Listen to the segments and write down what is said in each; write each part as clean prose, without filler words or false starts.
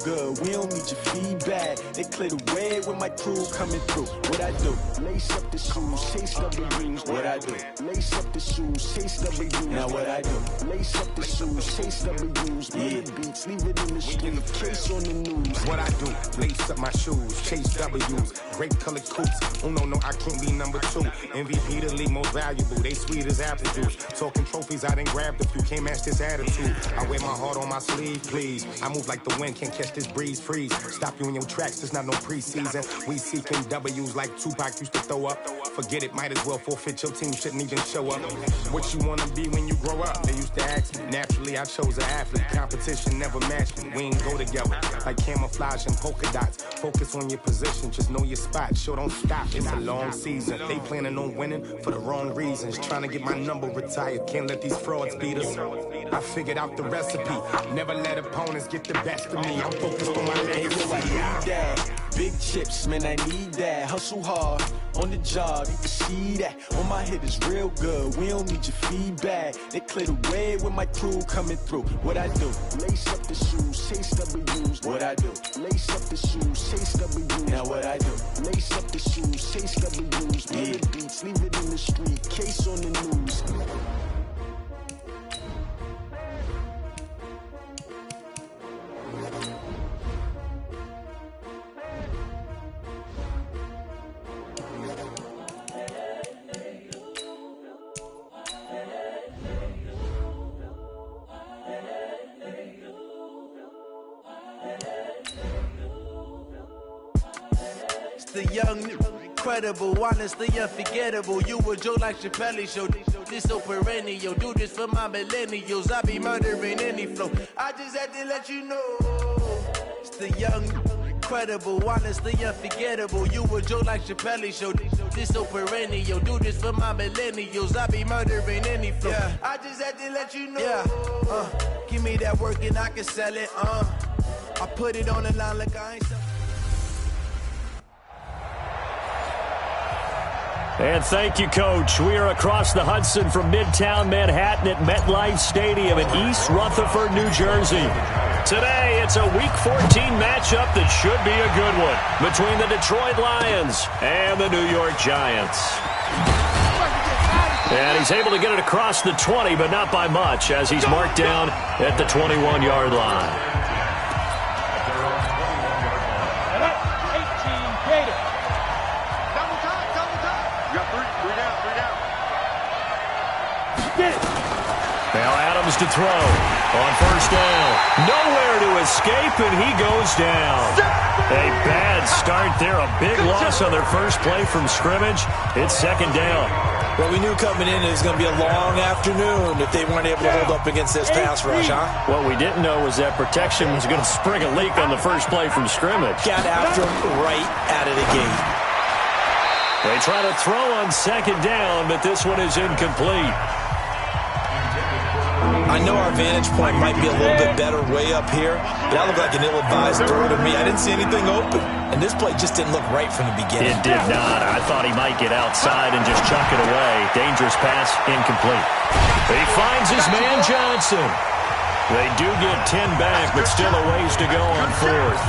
good. We don't need your feedback. They clear the way with my crew coming through. What I do? Lace up the shoes, chase W's. What I do? Lace up the shoes, chase W's. Now what I do? Lace up the shoes, chase W's. Yeah. Beats, leave it in the street, case on the news. What I do? Lace up my shoes, chase W's. Grape colored coops. Oh no, I can't be number 2. MVP the league most valuable. They sweet as apple juice. Talking trophies, I done grabbed a few. Can't match this attitude. I wear my heart on my sleeve, please. I move like the wind, can't catch this breeze. Freeze. Stop you in your tracks, there's not no preseason. We seeking W's like Tupac used to throw up. Forget it, might as well forfeit. Your team shouldn't even show up. What you wanna be when you grow up? They used to ask me. Naturally, I chose an athlete. Competition never matched me. We ain't go together like camouflage and polka dots. Focus on your position, just know your spot. Sure, don't stop. It's a long season. They planning on winning for the wrong reasons. Trying to get my number retired. Can't let these frauds beat us. I figured out the recipe. Never let opponents get the best of me. I'm focused on my legacy. Big chips, man, I need that. Hustle hard on the job, you can see that. On my head is real good. We don't need your feedback. They clear the way with my crew coming through. What I do? Lace up the shoes, chase W's. What I do? Lace up the shoes, chase W's. Now what I do? Lace up the shoes, chase W's. Yeah. Beats, leave it in the street, case on the news. The young, incredible, honestly unforgettable. You a joke like Chappelle show. This so perennial. Do this for my millennials. I be murdering any flow. I just had to let you know. It's the young, incredible, honestly unforgettable. You a joke like Chappelle show. This so perennial. Do this for my millennials. I be murdering any flow. Yeah. I just had to let you know. Yeah. Give me that work and I can sell it. I put it on the line like I ain't. And thank you, Coach. We are across the Hudson from Midtown Manhattan at MetLife Stadium in East Rutherford, New Jersey. Today, it's a Week 14 matchup that should be a good one between the Detroit Lions and the New York Giants. And he's able to get it across the 20, but not by much, as he's marked down at the 21-yard line. Now Adams to throw on first down. Nowhere to escape, and he goes down. A bad start there. A big loss on their first play from scrimmage. It's second down. Well, we knew coming in it was going to be a long afternoon if they weren't able to hold up against this pass rush, huh? What we didn't know was that protection was going to spring a leak on the first play from scrimmage. Got after him right out of the gate. They try to throw on second down, but this one is incomplete. I know our vantage point might be a little bit better way up here, but that looked like an ill-advised throw to me. I didn't see anything open, and this play just didn't look right from the beginning. It did not. I thought he might get outside and just chuck it away. Dangerous pass, incomplete. He finds his man Johnson. They do get 10 back, but still a ways to go on fourth.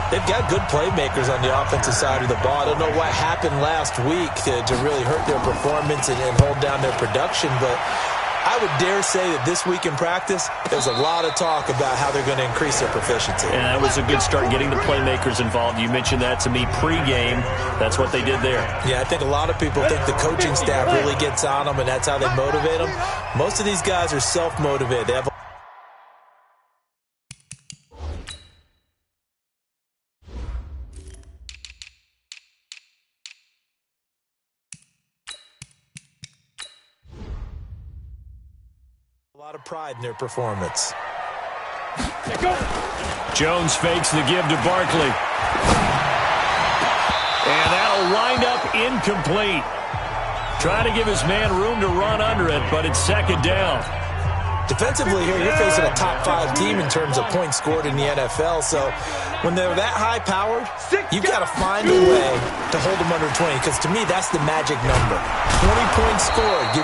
They've got good playmakers on the offensive side of the ball. I don't know what happened last week to really hurt their performance and hold down their production, but I would dare say that this week in practice, there's a lot of talk about how they're going to increase their proficiency. And that was a good start getting the playmakers involved. You mentioned that to me pregame. That's what they did there. Yeah, I think a lot of people think the coaching staff really gets on them, and that's how they motivate them. Most of these guys are self-motivated. They have a lot of pride in their performance. Jones fakes the give to Barkley. And that'll wind up incomplete. Trying to give his man room to run under it, but it's second down. Defensively here, you're facing a top 5 team in terms of points scored in the NFL, so when they're that high-powered, you got to find a way to hold them under 20, because to me, that's the magic number. 20 points scored, you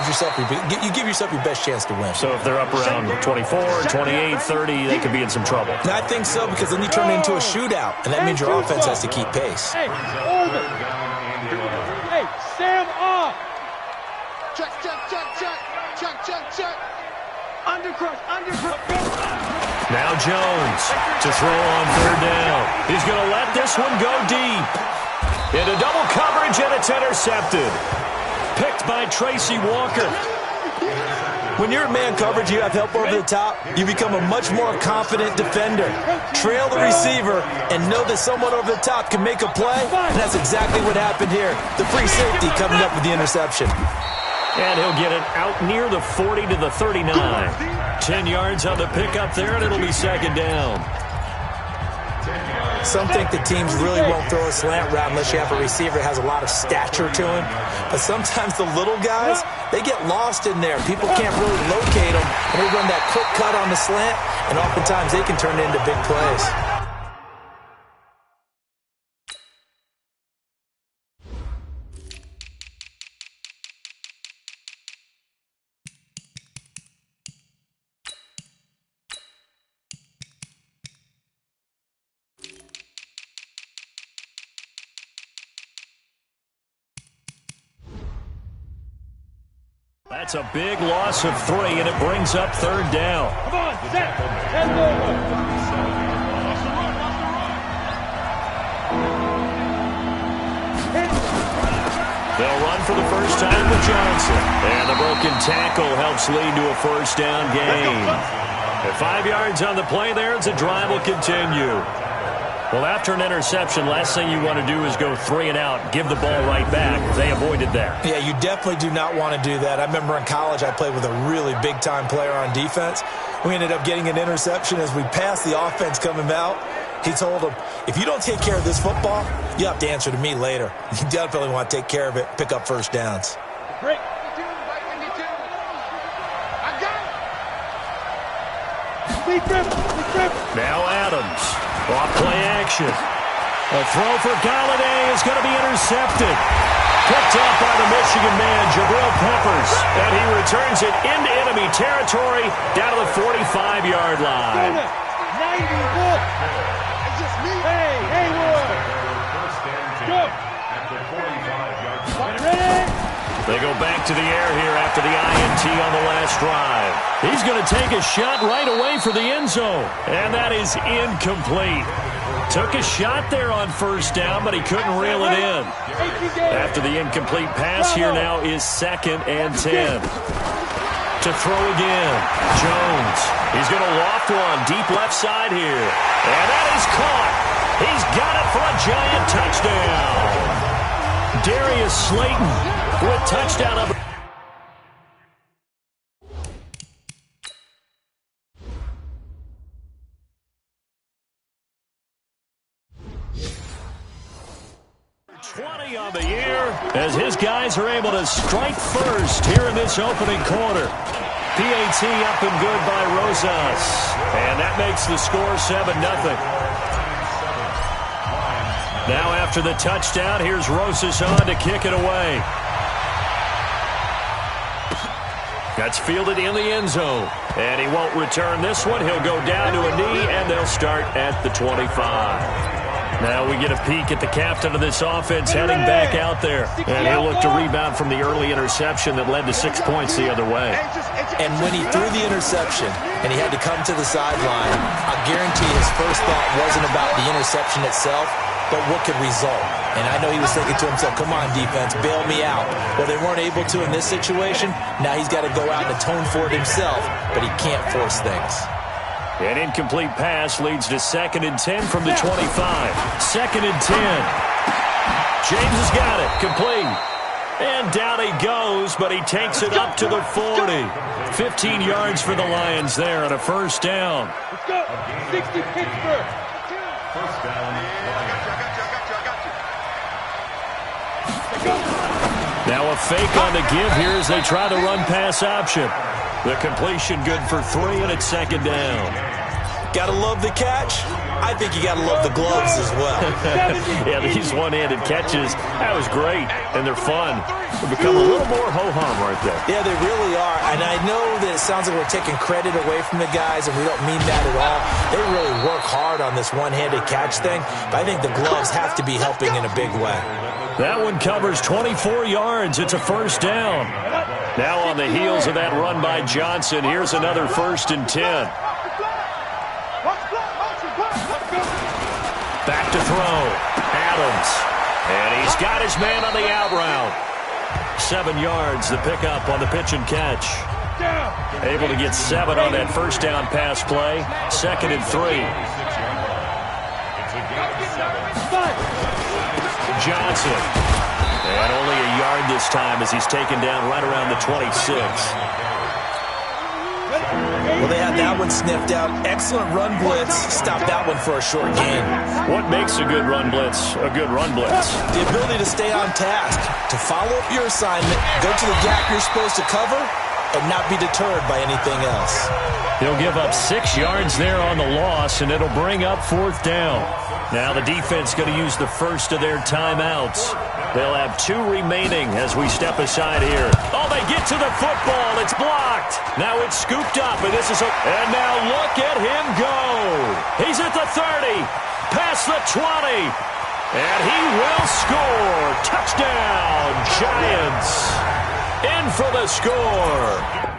give yourself your best chance to win. So if they're up around 24, 28, 30, they could be in some trouble. And I think so, because then you turn it into a shootout, and that means your offense has to keep pace. Hey, Sam off. Check. Undercross. Now Jones to throw on third down. He's going to let this one go deep. Into double coverage, and it's intercepted. Picked by Tracy Walker. When you're in man coverage, you have help over the top, you become a much more confident defender. Trail the receiver and know that someone over the top can make a play, and that's exactly what happened here. The free safety coming up with the interception. And he'll get it out near the 40 to the 39. 10 yards on the pickup there, and it'll be second down. Some think the teams really won't throw a slant route unless you have a receiver that has a lot of stature to him. But sometimes the little guys, they get lost in there. People can't really locate them, and they run that quick cut on the slant, and oftentimes they can turn it into big plays. That's a big loss of 3, and it brings up third down. Come on, set. Head over. They'll run for the first time with Johnson. And the broken tackle helps lead to a first down gain. At 5 yards on the play there, the drive will continue. Well, after an interception, last thing you want to do is go 3 and out, give the ball right back. They avoided that. Yeah, you definitely do not want to do that. I remember in college I played with a really big-time player on defense. We ended up getting an interception as we passed the offense coming out. He told him, if you don't take care of this football, you have to answer to me later. You definitely want to take care of it, pick up first downs. Break. Now Adams. Off play action. A throw for Galladay is going to be intercepted. Picked up by the Michigan man, Jabril Peppers. And he returns it into enemy territory down to the 45-yard line. 90. It's just me. Hey, Haywood. Go. Ready? They go back to the air here after the INT on the last drive. He's going to take a shot right away for the end zone. And that is incomplete. Took a shot there on first down, but he couldn't reel it in. After the incomplete pass, here now is 2nd and 10. To throw again, Jones. He's going to loft one deep left side here. And that is caught. He's got it for a giant touchdown. Darius Slayton with touchdown number. On the year as his guys are able to strike first here in this opening quarter. PAT up and good by Rosas, and that makes the score 7-0. Now after the touchdown, here's Rosas on to kick it away. That's fielded in the end zone, and he won't return this one. He'll go down to a knee, and they'll start at the 25. Now we get a peek at the captain of this offense heading back out there. And he'll look to rebound from the early interception that led to 6 points the other way. And when he threw the interception and he had to come to the sideline, I guarantee his first thought wasn't about the interception itself, but what could result. And I know he was thinking to himself, come on, defense, bail me out. Well, they weren't able to in this situation. Now he's got to go out and atone for it himself, but he can't force things. An incomplete pass leads to 2nd and 10 from the 25. 2nd and 10. James has got it. Complete. And down he goes, but he takes it up to the 40. 15 yards for the Lions there and a first down. Let's go. 60 Pittsburgh. First down. Now a fake on the give here as they try to run pass option. The completion good for 3, and it's 2nd down. Gotta love the catch. I think you gotta love the gloves as well. Yeah, these one-handed catches, that was great, and they're fun. They become a little more ho-hum right there. Yeah, they really are, and I know that it sounds like we're taking credit away from the guys, and we don't mean that at all. They really work hard on this one-handed catch thing, but I think the gloves have to be helping in a big way. That one covers 24 yards. It's a first down. Now on the heels of that run by Johnson, here's another 1st and 10. Back to throw. Adams. And he's got his man on the out route. 7 yards, the pickup on the pitch and catch. Able to get 7 on that first down pass play. 2nd and 3. Johnson. And only a yard this time as he's taken down right around the 26. Well, they had that one sniffed out. Excellent run blitz. Stop that one for a short gain. What makes a good run blitz a good run blitz? The ability to stay on task, to follow up your assignment, go to the gap you're supposed to cover, and not be deterred by anything else. He'll give up 6 yards there on the loss, and it'll bring up 4th down. Now the defense going to use the first of their timeouts. They'll have 2 remaining as we step aside here. Oh, they get to the football. It's blocked. Now it's scooped up, and this is and now look at him go. He's at the 30, past the 20, and he will score. Touchdown, Giants. In for the score.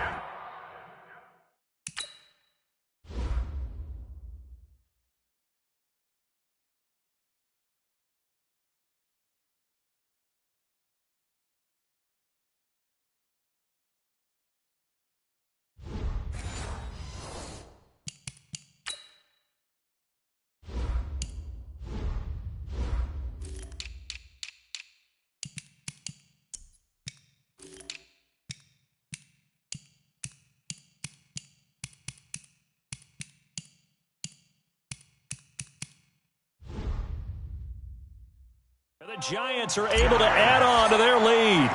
The Giants are able to add on to their lead.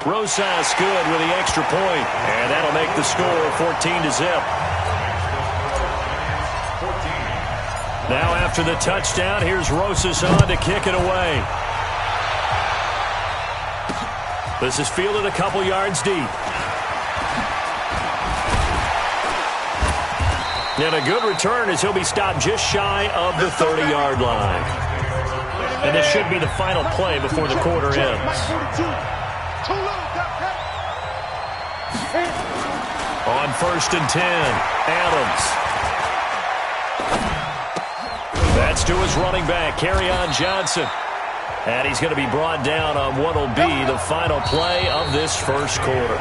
Rosas good with the extra point, and that'll make the score 14-0. Now after the touchdown, here's Rosas on to kick it away. This is fielded a couple yards deep. And a good return as he'll be stopped just shy of the 30-yard line. And this should be the final play before the quarter ends. On 1st and 10, Adams. That's to his running back, Kerryon Johnson. And he's going to be brought down on what will be the final play of this first quarter.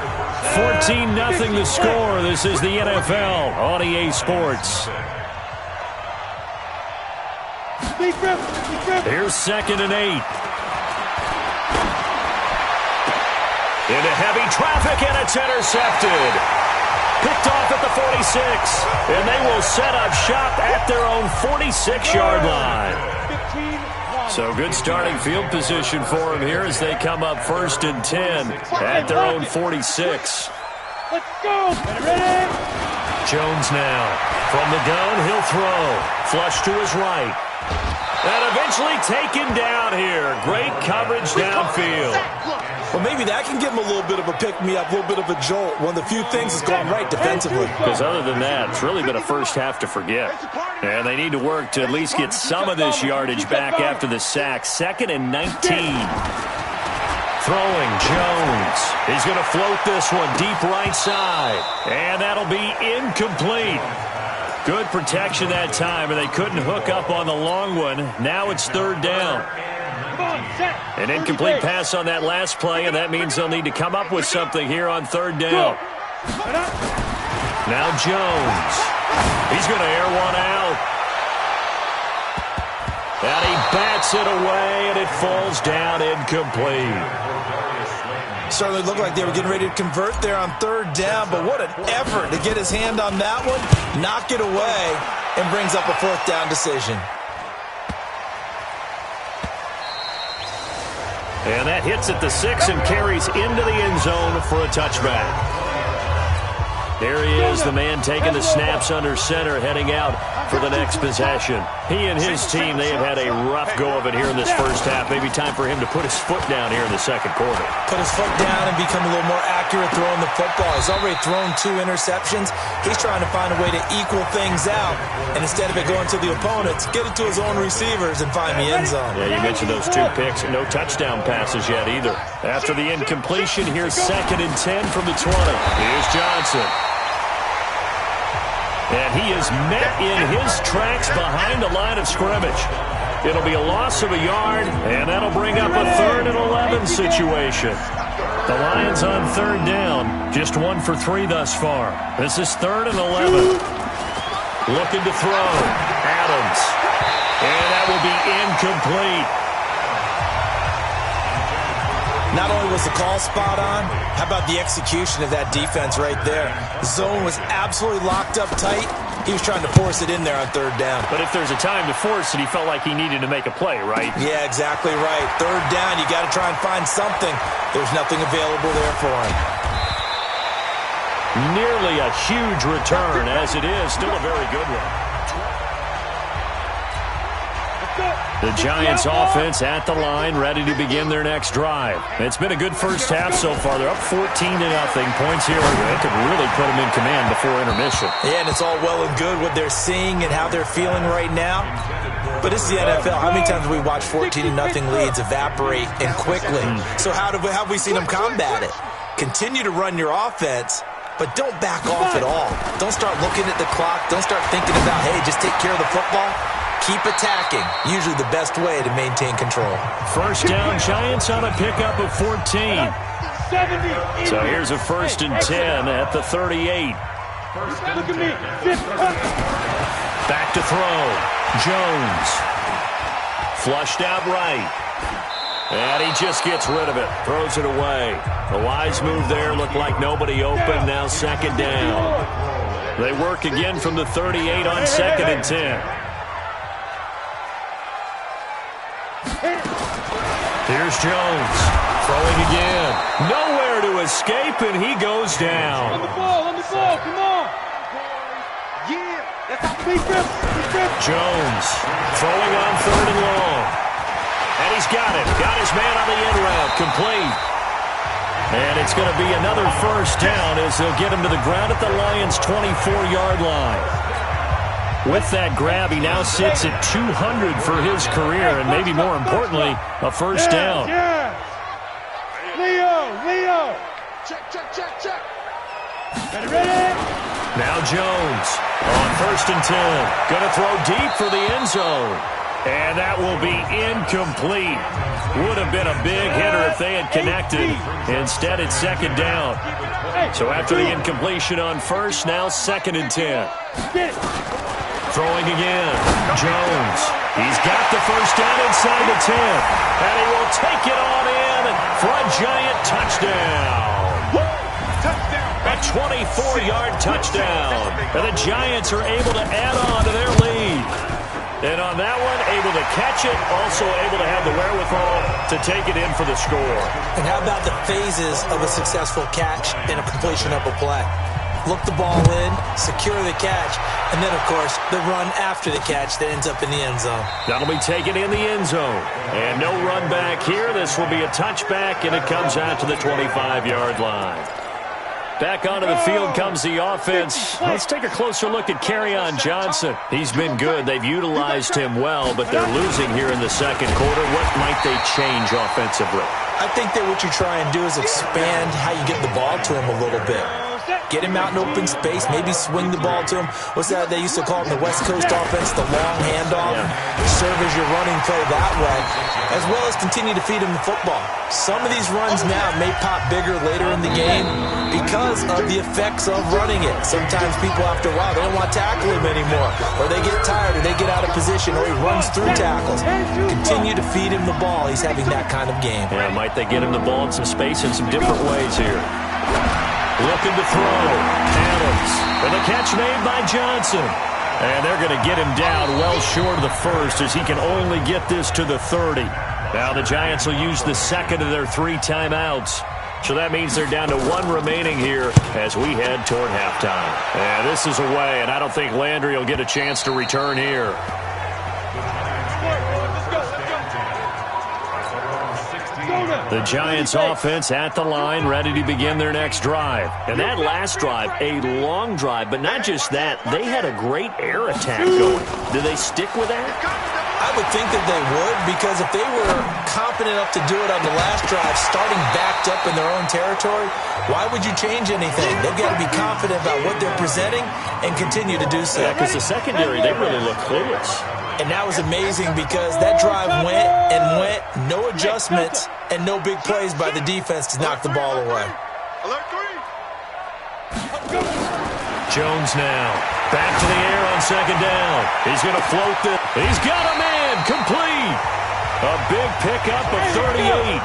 14-0 the score. This is the NFL on EA Sports. Here's 2nd and 8. Into heavy traffic, and it's intercepted. Picked off at the 46. And they will set up shop at their own 46-yard line. So good starting field position for him here as they come up 1st and 10 at their own 46. Let's go! Ready? Jones now. From the gun, he'll throw. Flush to his right. And eventually taken down here. Great coverage downfield. Well, maybe that can give him a little bit of a pick-me-up, a little bit of a jolt. One of the few things that's gone right defensively. Because other than that, it's really been a first half to forget. And they need to work to at least get some of this yardage back after the sack. 2nd and 19. Throwing, Jones. He's going to float this one deep right side. And that'll be incomplete. Good protection that time, and they couldn't hook up on the long one. Now it's 3rd down. An incomplete pass on that last play, and that means they'll need to come up with something here on 3rd down. Now Jones. He's going to air one out. And he bats it away, and it falls down incomplete. Certainly looked like they were getting ready to convert there on 3rd down, but what an effort to get his hand on that one, knock it away, and brings up a 4th down decision. And that hits at the 6 and carries into the end zone for a touchback. Here he is, the man taking the snaps under center, heading out for the next possession. He and his team, they have had a rough go of it here in this first half. Maybe time for him to put his foot down here in the second quarter. Put his foot down and become a little more accurate throwing the football. He's already thrown 2 interceptions. He's trying to find a way to equal things out. And instead of it going to the opponents, get it to his own receivers and find the end zone. Yeah, you mentioned those 2 picks. No touchdown passes yet either. After the incompletion, here's 2nd and 10 from the 20. Here's Johnson. And he is met in his tracks behind the line of scrimmage. It'll be a loss of a yard, and that'll bring up a 3rd and 11 situation. The Lions on 3rd down, just 1 for 3 thus far. This is 3rd and 11. Looking to throw. Adams. And that will be incomplete. Not only was the call spot on, how about the execution of that defense right there? The zone was absolutely locked up tight. He was trying to force it in there on 3rd down. But if there's a time to force it, he felt like he needed to make a play, right? Yeah, exactly right. 3rd down, you got to try and find something. There's nothing available there for him. Nearly a huge return, as it is. Still a very good one. The Giants offense at the line, ready to begin their next drive. It's been a good first half so far. They're up 14-0. Points here. They could really put them in command before intermission. Yeah, and it's all well and good what they're seeing and how they're feeling right now. But this is the NFL. How many times have we watched 14-0 leads evaporate and quickly? So how have we seen them combat it? Continue to run your offense, but don't back off at all. Don't start looking at the clock. Don't start thinking about, hey, just take care of the football. Keep attacking. Usually the best way to maintain control. First down, Giants on a pickup of 14. So here's a 1st and 10 at the 38. Look at me. Back to throw. Jones. Flushed out right. And he just gets rid of it. Throws it away. A wise move there. Looked like nobody open. Now 2nd down. They work again from the 38 on 2nd and 10. Here's Jones. Throwing again. Nowhere to escape, and he goes down. On the ball, come on. Yeah, that's how big grip. Jones throwing on 3rd and long. And he's got it. Got his man on the end route. Complete. And it's going to be another 1st down as they'll get him to the ground at the Lions' 24-yard line. With that grab, he now sits at 200 for his career, and maybe more importantly, a 1st down. Yeah. Leo. Check. Ready? Now Jones on 1st and 10. Going to throw deep for the end zone. And that will be incomplete. Would have been a big hitter if they had connected. Instead, it's 2nd down. So after the incompletion on 1st, now 2nd and 10. Throwing again. Jones. He's got the 1st down inside the 10. And he will take it on in for a Giant touchdown. A 24-yard touchdown. And the Giants are able to add on to their lead. And on that one, able to catch it, also able to have the wherewithal to take it in for the score. And how about the phases of a successful catch and a completion of a play? Look the ball in, secure the catch, and then, of course, the run after the catch that ends up in the end zone. That'll be taken in the end zone. And no run back here. This will be a touchback, and it comes out to the 25-yard line. Back onto the field comes the offense. Let's take a closer look at Kerryon Johnson. He's been good. They've utilized him well, but they're losing here in the second quarter. What might they change offensively? I think that what you try and do is expand how you get the ball to him a little bit. Get him out in open space, maybe swing the ball to him. What's that they used to call it in the West Coast offense, the long handoff? Serve as your running play that way, as well as continue to feed him the football. Some of these runs now may pop bigger later in the game because of the effects of running it. Sometimes people, after a while, they don't want to tackle him anymore, or they get tired, or they get out of position, or he runs through tackles. Continue to feed him the ball. He's having that kind of game. Yeah, might they get him the ball in some space in some different ways here. Looking to throw. Adams. And the catch made by Johnson. And they're going to get him down well short of the 1st as he can only get this to the 30. Now the Giants will use the 2nd of their 3 timeouts. So that means they're down to 1 remaining here as we head toward halftime. And this is away, and I don't think Landry will get a chance to return here. The Giants offense at the line, ready to begin their next drive. And that last drive, a long drive, but not just that. They had a great air attack going. Do they stick with that? I would think that they would, because if they were confident enough to do it on the last drive, starting backed up in their own territory, why would you change anything? They've got to be confident about what they're presenting and continue to do so. Yeah, because the secondary, they really look clueless. And that was amazing because that drive went and went, no adjustments, and no big plays by the defense to knock the ball away. Jones now. Back to the air on second down. He's going to float the... He's got a man. Complete. A big pickup of 38.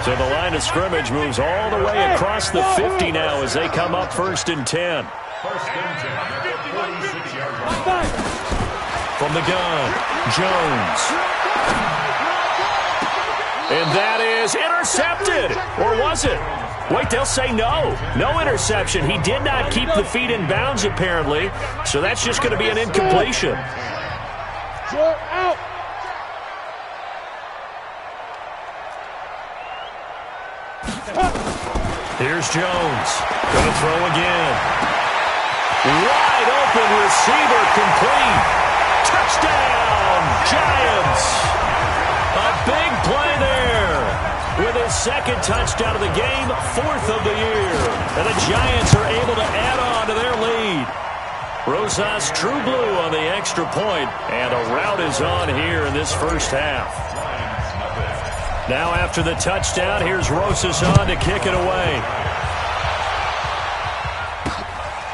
So the line of scrimmage moves all the way across the 50 now as they come up 1st and 10. From the gun, Jones. And that is intercepted. Or was it? Wait, they'll say no. No interception. He did not keep the feet in bounds, apparently. So that's just going to be an incompletion. Here's Jones. Going to throw again. Wide open receiver, complete. Touchdown, Giants. A big play there. With his 2nd touchdown of the game, 4th of the year. And the Giants are able to add on to their lead. Rosas true blue on the extra point, and a rout is on here in this first half. Now after the touchdown, here's Rosas on to kick it away.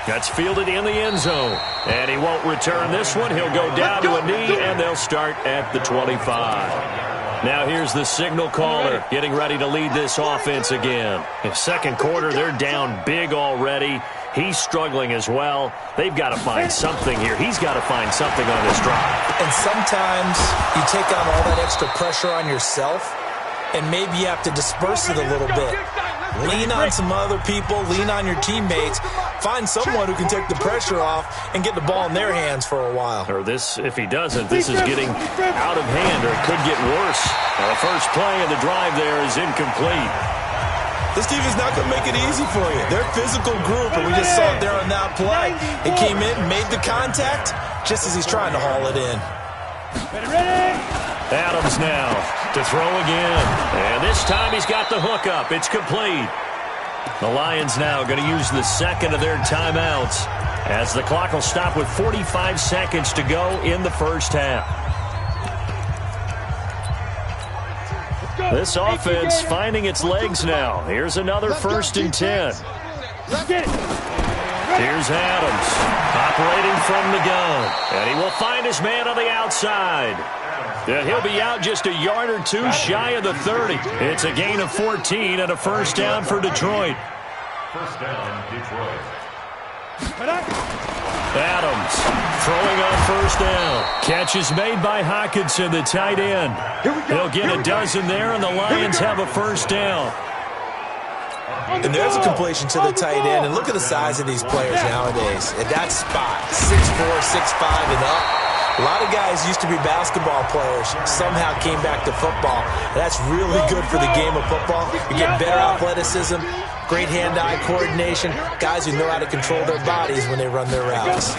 That's fielded in the end zone. And he won't return this one. He'll go down to a knee, and they'll start at the 25. Now here's the signal caller getting ready to lead this offense again. In 2nd quarter, they're down big already. He's struggling as well. They've got to find something here. He's got to find something on this drive. And sometimes you take on all that extra pressure on yourself, and maybe you have to disperse it a little bit. Lean on some other people. Lean on your teammates. Find someone who can take the pressure off and get the ball in their hands for a while. Or this, if he doesn't, this is getting out of hand, or it could get worse. Now, the first play of the drive there is incomplete. This defense is not going to make it easy for you. They're a physical group, and we just saw it there on that play. He came in, made the contact, just as he's trying to haul it in. Adams now to throw again. And this time he's got the hook up. It's complete. The Lions now going to use the 2nd of their timeouts as the clock will stop with 45 seconds to go in the first half. This offense finding its legs now. Here's another 1st and 10. Here's Adams operating from the gun. And he will find his man on the outside. And he'll be out just a yard or two shy of the 30. It's a gain of 14 and a first down for Detroit. First down, Detroit. Adams throwing on first down. Catch is made by Hockenson, the tight end. He'll get a dozen there, and the Lions have a first down. And there's a completion to the tight end. And look at the size of these players nowadays. At that spot, 6'4", 6'5", and up. A lot of guys used to be basketball players, somehow came back to football. That's really good for the game of football. You get better athleticism, great hand-eye coordination, guys who know how to control their bodies when they run their routes.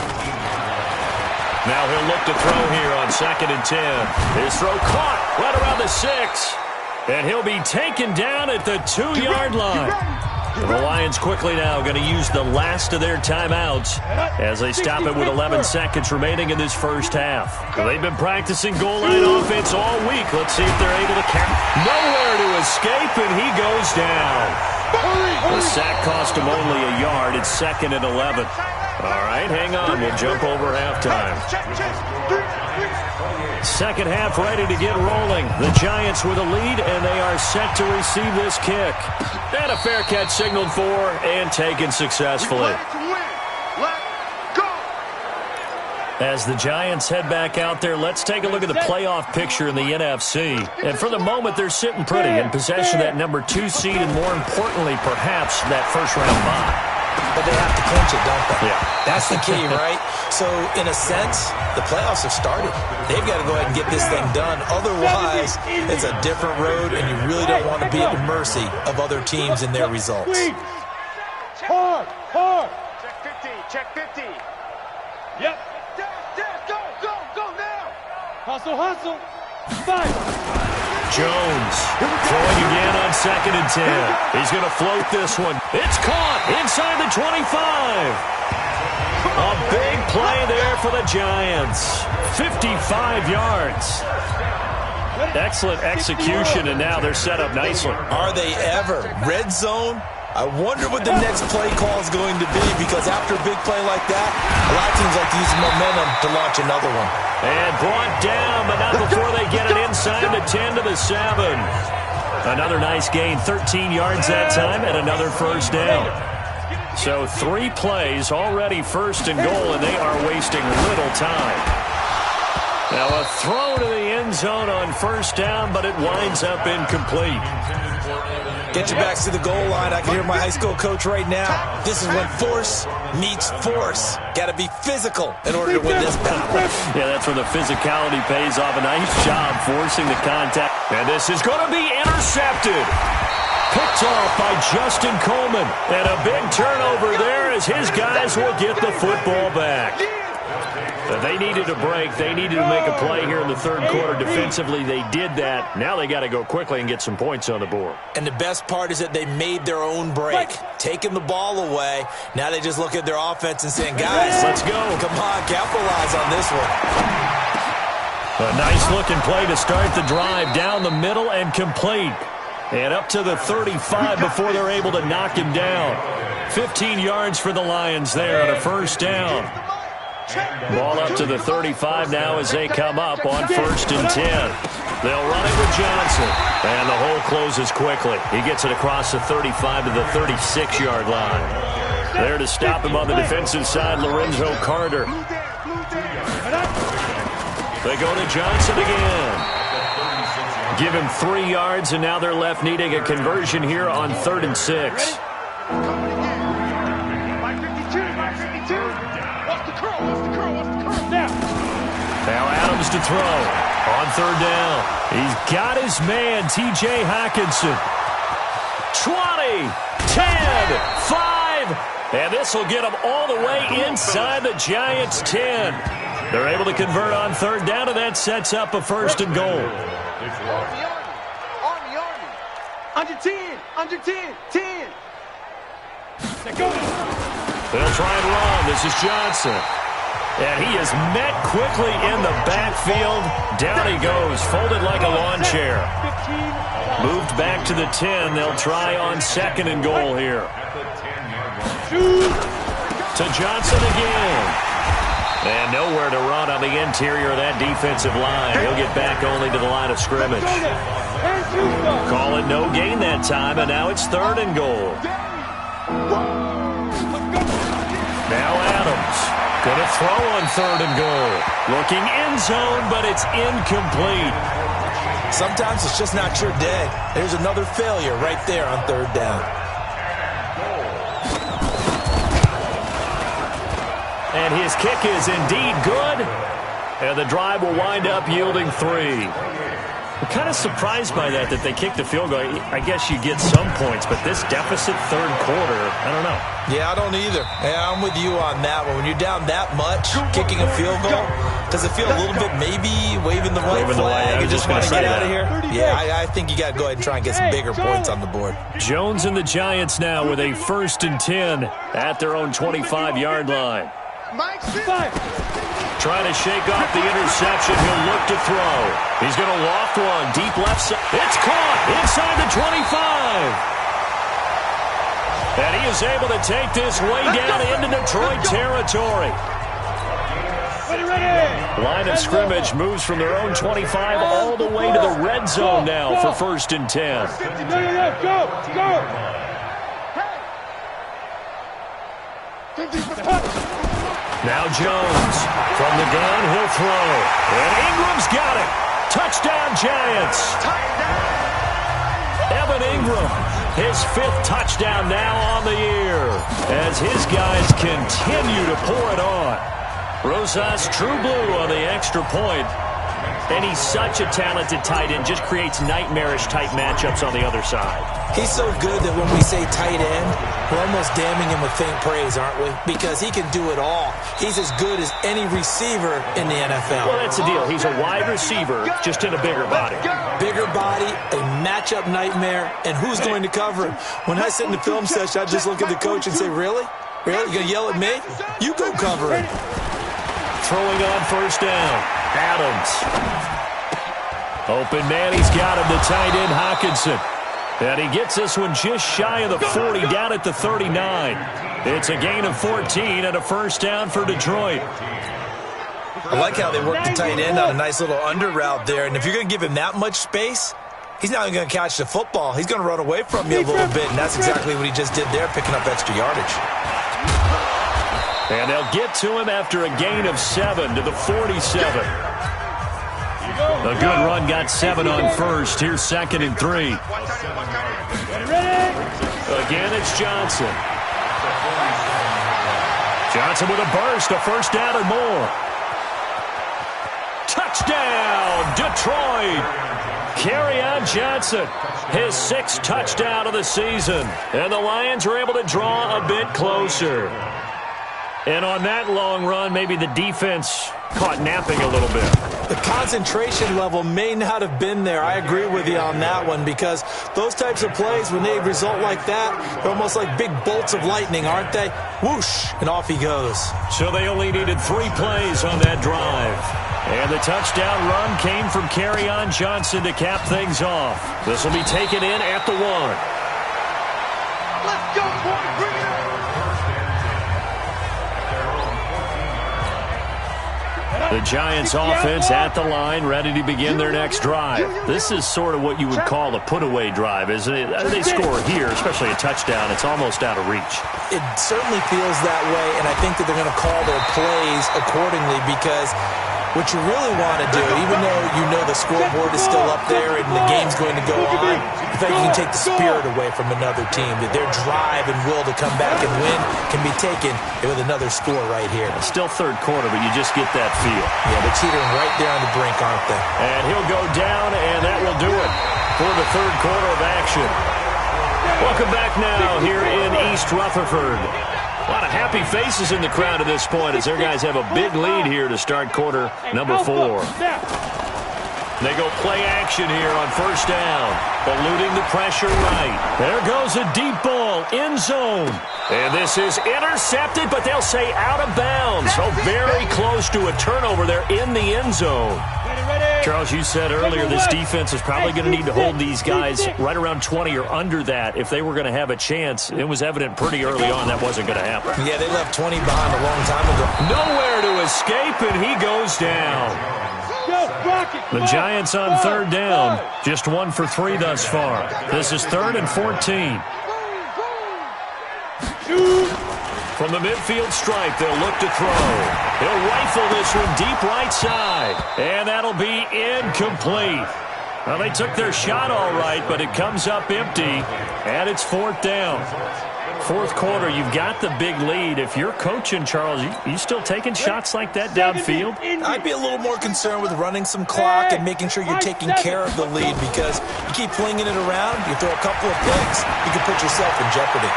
Now he'll look to throw here on 2nd and 10. His throw caught right around the 6. And he'll be taken down at the 2-yard line. And the Lions quickly now going to use the last of their timeouts as they stop it with 11 seconds remaining in this first half. They've been practicing goal line offense all week. Let's see if they're able to catch. Nowhere to escape, and he goes down. The sack cost him only a yard. It's 2nd and 11. All right, hang on. We'll jump over halftime. Second half ready to get rolling. The Giants with a lead, and they are set to receive this kick. And a fair catch signaled for and taken successfully. As the Giants head back out there, let's take a look at the playoff picture in the NFC. And for the moment, they're sitting pretty in possession of that number 2 seed and, more importantly, perhaps that first-round bye. But they have to clinch it, don't they? Yeah. That's the key, right? So, in a sense, the playoffs have started. They've got to go ahead and get this thing done. Otherwise, it's a different road, and you really don't want to be at the mercy of other teams and their results. Hard, hard. Check 50. Yep. Go now. Hustle. Fight. Jones throwing again on 2nd and 10. He's going to float this one. It's caught inside the 25. A big play there for the Giants. 55 yards. Excellent execution, and now they're set up nicely. Are they ever? Red zone? I wonder what the next play call is going to be, because after a big play like that, a lot of teams like to use momentum to launch another one. And brought down, but not before they get it inside the 10 to the 7. Another nice gain, 13 yards that time, and another first down. So 3 plays, already first and goal, and they are wasting little time. Now a throw to the end zone on first down, but it winds up incomplete. Get your backs to the goal line. I can hear my high school coach right now. This is when force meets force. Got to be physical in order to win this battle. Yeah, that's where the physicality pays off. A nice job forcing the contact. And this is going to be intercepted. Picked off by Justin Coleman. And a big turnover there as his guys will get the football back. They needed a break. They needed to make a play here in the third quarter. Defensively, they did that. Now they got to go quickly and get some points on the board. And the best part is that they made their own break, taking the ball away. Now they just look at their offense and saying, guys, let's go. Come on, capitalize on this one. A nice-looking play to start the drive down the middle and complete. And up to the 35 before they're able to knock him down. 15 yards for the Lions there on a first down. Ball up to the 35 now as they come up on 1st and 10. They'll run it with Johnson. And the hole closes quickly. He gets it across the 35 to the 36-yard line. There to stop him on the defensive side, Lorenzo Carter. They go to Johnson again. Give him 3 yards, and now they're left needing a conversion here on 3rd and 6. Now Adams to throw on 3rd down. He's got his man, T.J. Hockenson. 20, 10, 5, and this will get them all the way inside the Giants' 10. They're able to convert on 3rd down, and that sets up a 1st and goal. Under 10, 10. They'll try and run. This is Johnson. And he is met quickly in the backfield. Down he goes, folded like a lawn chair. Moved back to the 10. They'll try on 2nd and goal here. To Johnson again. And nowhere to run on the interior of that defensive line. He'll get back only to the line of scrimmage. Call it no gain that time, and now it's 3rd and goal. Now Adams. Going to throw on 3rd and goal. Looking end zone, but it's incomplete. Sometimes it's just not your day. There's another failure right there on 3rd down. And his kick is indeed good. And the drive will wind up yielding 3. I'm kind of surprised by that they kicked the field goal. I guess you get some points, but this deficit 3rd quarter, I don't know. Yeah, I don't either. Yeah, I'm with you on that one. When you're down that much, kicking a field goal, does it feel a little bit maybe waving the white flag? You just want to get out of here? Yeah, I think you got to go ahead and try and get some bigger points on the board. Jones and the Giants now with a 1st and 10 at their own 25-yard line. Trying to shake off the interception. He'll look to throw. He's going to loft one. Deep left side. It's caught inside the 25. And he is able to take this way down into Detroit territory. Line of scrimmage moves from their own 25 all the way to the red zone now for 1st and 10. Now Jones from the gun, he'll throw. And Ingram's got it. Touchdown, Giants. Evan Ingram, his 5th touchdown now on the year as his guys continue to pour it on. Rosas true blue on the extra point. And he's such a talented tight end, just creates nightmarish-type matchups on the other side. He's so good that when we say tight end, we're almost damning him with faint praise, aren't we? Because he can do it all. He's as good as any receiver in the NFL. Well, that's the deal. He's a wide receiver, just in a bigger body. Bigger body, a matchup nightmare, and who's going to cover him? When I sit in the film session, I just look at the coach and say, really? Really? You going to yell at me? You go cover him. Throwing on first down. Adams. Open man, he's got him, the tight end, Hockenson. And he gets this one just shy of the 40, down at the 39. It's a gain of 14 and a first down for Detroit. I like how they work the tight end on a nice little under route there. And if you're going to give him that much space, he's not going to catch the football. He's going to run away from you a little bit, and that's exactly what he just did there, picking up extra yardage. And they'll get to him after a gain of 7 to the 47. A good run, got 7 on first. Here's 2nd and 3. Again, it's Johnson. Johnson with a burst, a first down and more. Touchdown, Detroit. Kerryon Johnson, his 6th touchdown of the season. And the Lions are able to draw a bit closer. And on that long run, maybe the defense caught napping a little bit. The concentration level may not have been there. I agree with you on that one, because those types of plays, when they result like that, they're almost like big bolts of lightning, aren't they? Whoosh, and off he goes. So they only needed 3 plays on that drive. And the touchdown run came from Kerryon Johnson to cap things off. This will be taken in at the 1. Let's go, boy. Bring it on. The Giants offense at the line, ready to begin their next drive. This is sort of what you would call a put-away drive, isn't it? They score here, especially a touchdown. It's almost out of reach. It certainly feels that way, and I think that they're going to call their plays accordingly, because what you really want to do, even though you know the scoreboard is still up there and the game's going to go on, I think you can take the spirit away from another team, that their drive and will to come back and win can be taken with another score right here. Still third quarter, but you just get that feel. Yeah, they're teetering right there on the brink, aren't they? And he'll go down, and that will do it for the third quarter of action. Welcome back now here in East Rutherford. A lot of happy faces in the crowd at this point as their guys have a big lead here to start quarter number 4. They go play action here on first down, eluding the pressure right. There goes a deep ball, end zone. And this is intercepted, but they'll say out of bounds. So very close to a turnover there in the end zone. Charles, you said earlier this defense is probably going to need to hold these guys right around 20 or under that if they were going to have a chance. It was evident pretty early on that wasn't going to happen. Yeah, they left 20 behind a long time ago. Nowhere to escape, and he goes down. The Giants on third down, just 1 for 3 thus far. This is 3rd and 14. From the midfield stripe, they'll look to throw. He'll rifle this one deep right side. And that'll be incomplete. Well, they took their shot all right, but it comes up empty. And it's 4th down. Fourth quarter, you've got the big lead. If you're coaching, Charles, you still taking shots like that downfield? I'd be a little more concerned with running some clock and making sure you're taking care of the lead, because you keep flinging it around, you throw a couple of picks, you can put yourself in jeopardy.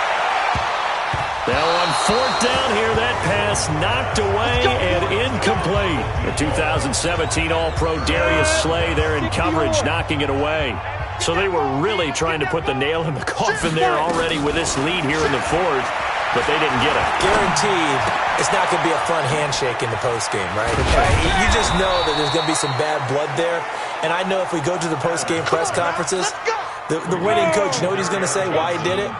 Now on 4th down here, that pass knocked away and incomplete. The 2017 All-Pro Darius Slay there in coverage, knocking it away. So they were really trying to put the nail in the coffin there already with this lead here in the 4th, but they didn't get it. Guaranteed it's not going to be a fun handshake in the postgame, right? You just know that there's going to be some bad blood there. And I know if we go to the postgame press conferences, the winning coach, you know what he's going to say, why he did it?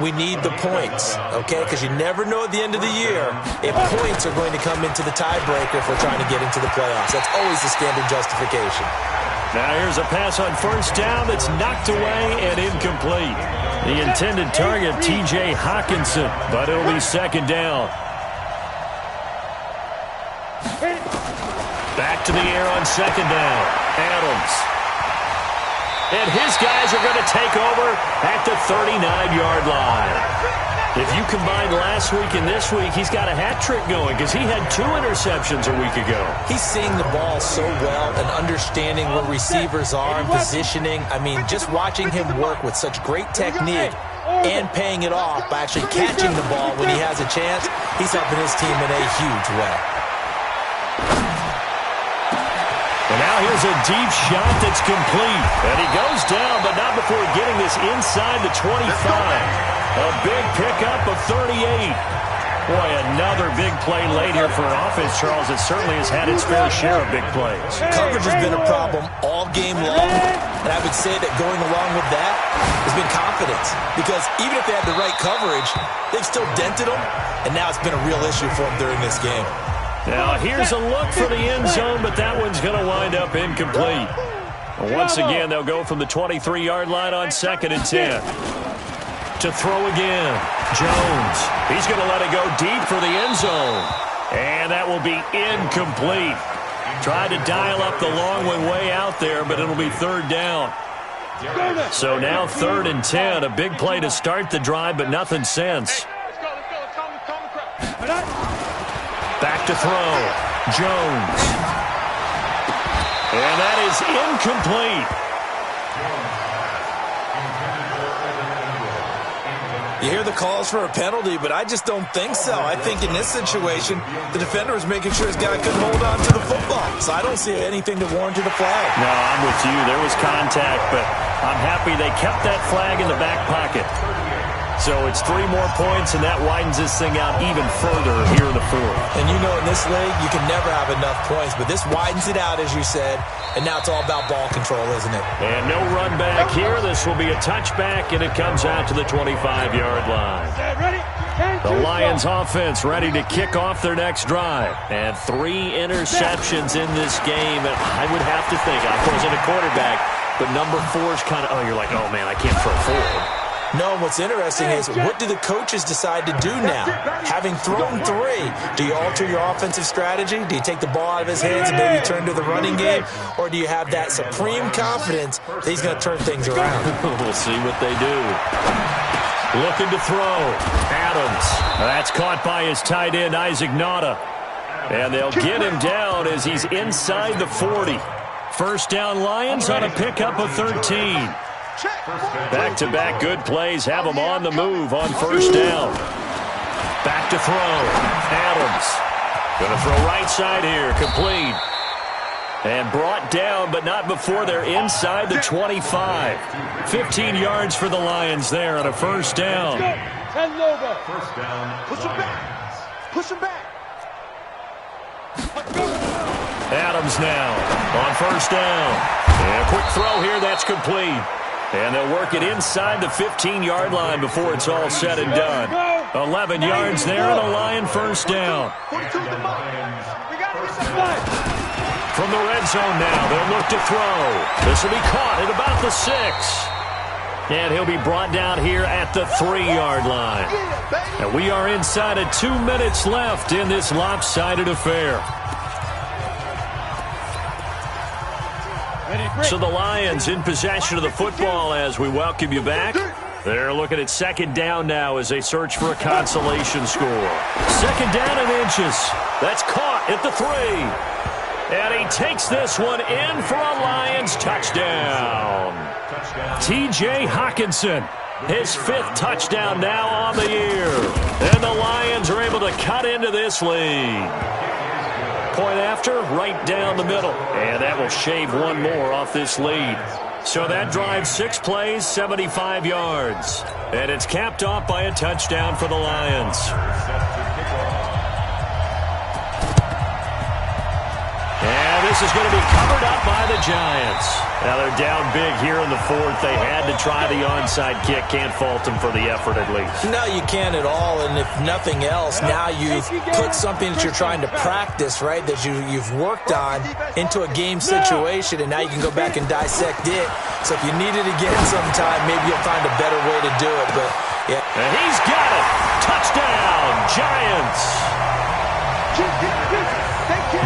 We need the points, okay? Because you never know at the end of the year if points are going to come into the tiebreaker if we're trying to get into the playoffs. That's always the standard justification. Now here's a pass on first down that's knocked away and incomplete. The intended target, T.J. Hockenson, but it'll be 2nd down. back to the air on second down. Adams. And his guys are going to take over at the 39-yard line. If you combine last week and this week, he's got a hat trick going because he had 2 interceptions a week ago. He's seeing the ball so well and understanding where receivers are and positioning. I mean, just watching him work with such great technique and paying it off by actually catching the ball when he has a chance, he's helping his team in a huge way. And now here's a deep shot that's complete. And he goes down, but not before getting this inside the 25. A big pickup of 38. Boy, another big play late here for an offense, Charles, that certainly has had its fair share of big plays. Coverage has been a problem all game long, and I would say that going along with that has been confidence. Because even if they had the right coverage, they've still dented them, and now it's been a real issue for them during this game. Now, here's a look for the end zone, but that one's going to wind up incomplete. Once again, they'll go from the 23-yard line on 2nd and 10. To throw again. Jones. He's going to let it go deep for the end zone. And that will be incomplete. Tried to dial up the long one way out there, but it'll be 3rd down. So now 3rd and 10. A big play to start the drive, but nothing since. Back to throw. Jones. And that is incomplete. You hear the calls for a penalty, but I just don't think so. I think in this situation, the defender is making sure his guy couldn't hold on to the football. So I don't see anything to warrant a flag. No, I'm with you. There was contact, but I'm happy they kept that flag in the back pocket. So it's 3 more points, and that widens this thing out even further here in the 4th. And you know in this league, you can never have enough points, but this widens it out, as you said, and now it's all about ball control, isn't it? And no run back here. This will be a touchback, and it comes out to the 25-yard line. The Lions offense ready to kick off their next drive. And 3 interceptions in this game. And I would have to think, I wasn't a quarterback, but number 4 is kind of, you're like, oh, man, I can't throw forward. No, what's interesting is what do the coaches decide to do now? Having thrown 3, do you alter your offensive strategy? Do you take the ball out of his hands and maybe turn to the running game? Or do you have that supreme confidence that he's going to turn things around? We'll see what they do. Looking to throw. Adams. That's caught by his tight end, Isaac Nauta. And they'll get him down as he's inside the 40. First down Lions on a pickup of 13. Back-to-back good plays have them on the move on first down. Back to throw. Adams. Going to throw right side here. Complete. And brought down, but not before they're inside the 25. 15 yards for the Lions there on a first down. First down. Push him back. Push him back. Adams now on first down. And a quick throw here. That's complete. And they'll work it inside the 15-yard line before it's all said and done. 11 yards there and a Lion first down. From the red zone now, they'll look to throw. This will be caught at about the 6. And he'll be brought down here at the 3-yard line. And we are inside of 2 minutes left in this lopsided affair. So the Lions in possession of the football as we welcome you back. They're looking at second down now as they search for a consolation score. Second down and inches. That's caught at the 3. And he takes this one in for a Lions touchdown. T.J. Hockenson, his 5th touchdown now on the year. And the Lions are able to cut into this lead. Point after, right down the middle. And that will shave 1 more off this lead. So that drives 6 plays, 75 yards. And it's capped off by a touchdown for the Lions. And this is going to be covered up by the Giants. Now they're down big here in the 4th. They had to try the onside kick. Can't fault them for the effort at least. No, you can't at all. And if nothing else, now you've put something that you're trying to practice, right, that you've worked on into a game situation, and now you can go back and dissect it. So if you need it again sometime, maybe you'll find a better way to do it. But yeah. And he's got it. Touchdown, Giants.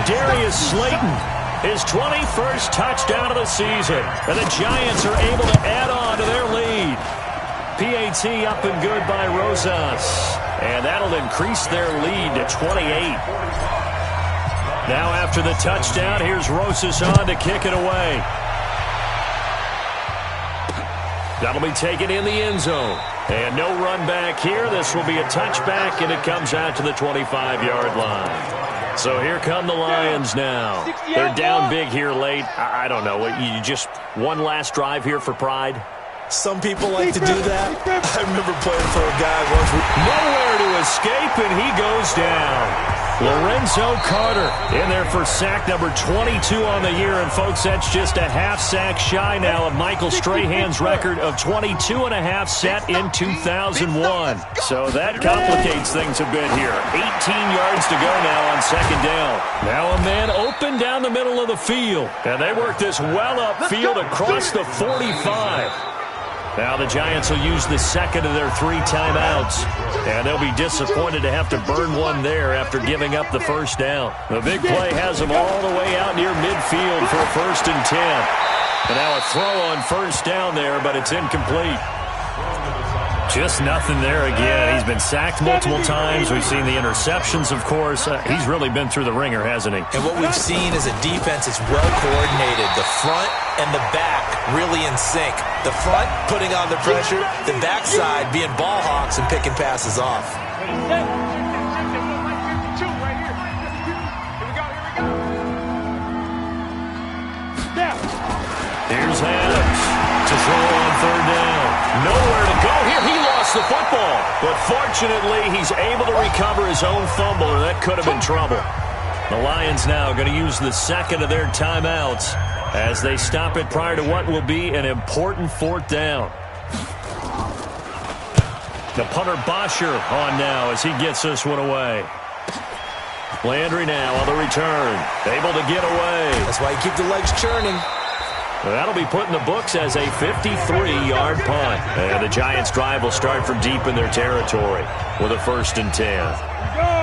Darius Slayton his 21st touchdown of the season. And the Giants are able to add on to their lead. PAT up and good by Rosas. And that'll increase their lead to 28. Now after the touchdown, here's Rosas on to kick it away. That'll be taken in the end zone. And no run back here. This will be a touchback, and it comes out to the 25-yard line. So here come the Lions now. They're down big here late. I don't know. You just one last drive here for pride? Some people like to do that. I remember playing for a guy once. Nowhere to escape, and he goes down. Lorenzo Carter in there for sack number 22 on the year. And, folks, that's just a half sack shy now of Michael Strahan's record of 22 and a half set in 2001. So that complicates things a bit here. 18 yards to go now on second down. Now a man open down the middle of the field. And they work this well upfield across the 45. Now the Giants will use the second of their 3 timeouts. And they'll be disappointed to have to burn one there after giving up the first down. The big play has them all the way out near midfield for a 1st and 10. And now a throw on first down there, but it's incomplete. Just nothing there again. He's been sacked multiple times. We've seen the interceptions, of course. He's really been through the ringer, hasn't he? And what we've seen is a defense that's well coordinated. The front and the back really in sync. The front putting on the pressure, the backside being ball hawks and picking passes off. Here's Adams to throw on third down. Nowhere to go here. He lost the football. But fortunately, he's able to recover his own fumble, or that could have been trouble. The Lions now going to use the second of their timeouts as they stop it prior to what will be an important 4th down. The punter Bosher on now as he gets this one away. Landry now on the return. Able to get away. That's why you keep the legs churning. That'll be put in the books as a 53-yard punt. And the Giants' drive will start from deep in their territory with a 1st and 10. Go!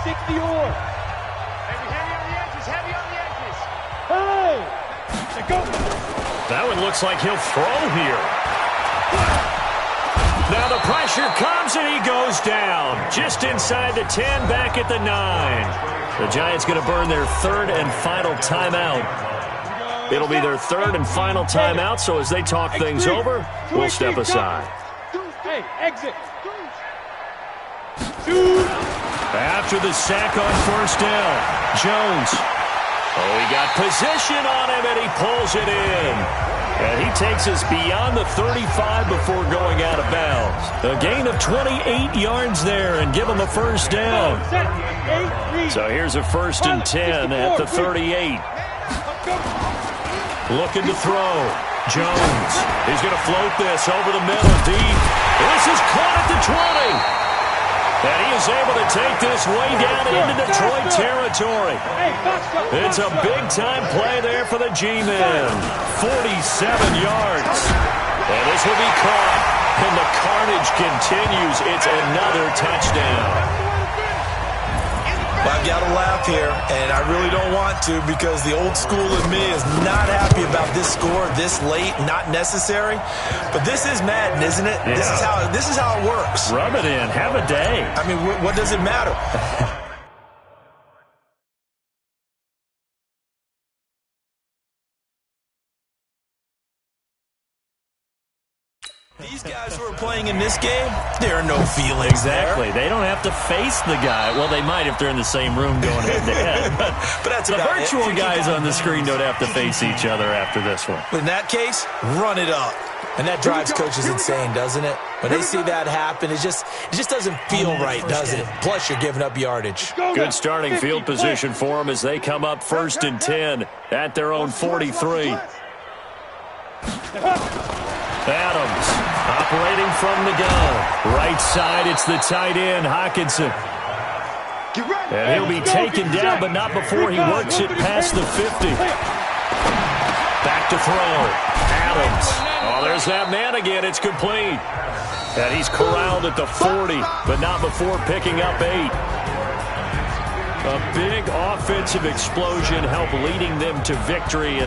60 or. Heavy on the edges. Hey! Go! That one looks like he'll throw here. Now the pressure comes and he goes down. Just inside the 10, back at the 9. The Giants going to burn their 3rd and final timeout. It'll be their 3rd and final timeout, so as they talk things over, we'll step aside. Hey, exit. After the sack on first down, Jones. Oh, he got position on him, and he pulls it in. And he takes us beyond the 35 before going out of bounds. A gain of 28 yards there and give him a first down. So here's a 1st and 10 at the 38. Looking to throw. Jones. He's going to float this over the middle deep. This is caught at the 20. And he is able to take this way down into Detroit territory. It's a big-time play there for the G-men. 47 yards. And this will be caught. And the carnage continues. It's another touchdown. Well, I've got to laugh here, and I really don't want to because the old school in me is not happy about this score this late, not necessary. But this is Madden, isn't it? Yeah. This is how it works. Rub it in. Have a day. I mean, what does it matter? These guys who are playing in this game, there are no feelings exactly. there. They don't have to face the guy. Well, they might if they're in the same room going head-to-head. But that's the virtual guys on the screen don't have to face each other after this one. In that case, run it up. And that drives coaches insane, doesn't it? When they see that happen, it just doesn't feel right, does it? Plus, you're giving up yardage. Good starting field position for them as they come up 1st and 10 at their own 43. Adams operating from the gun. Right side, it's the tight end, Hockenson. And he'll be taken down, but not before he works it past the 50. Back to throw. Adams. Oh, there's that man again. It's complete. And he's corralled at the 40, but not before picking up 8. A big offensive explosion helped leading them to victory.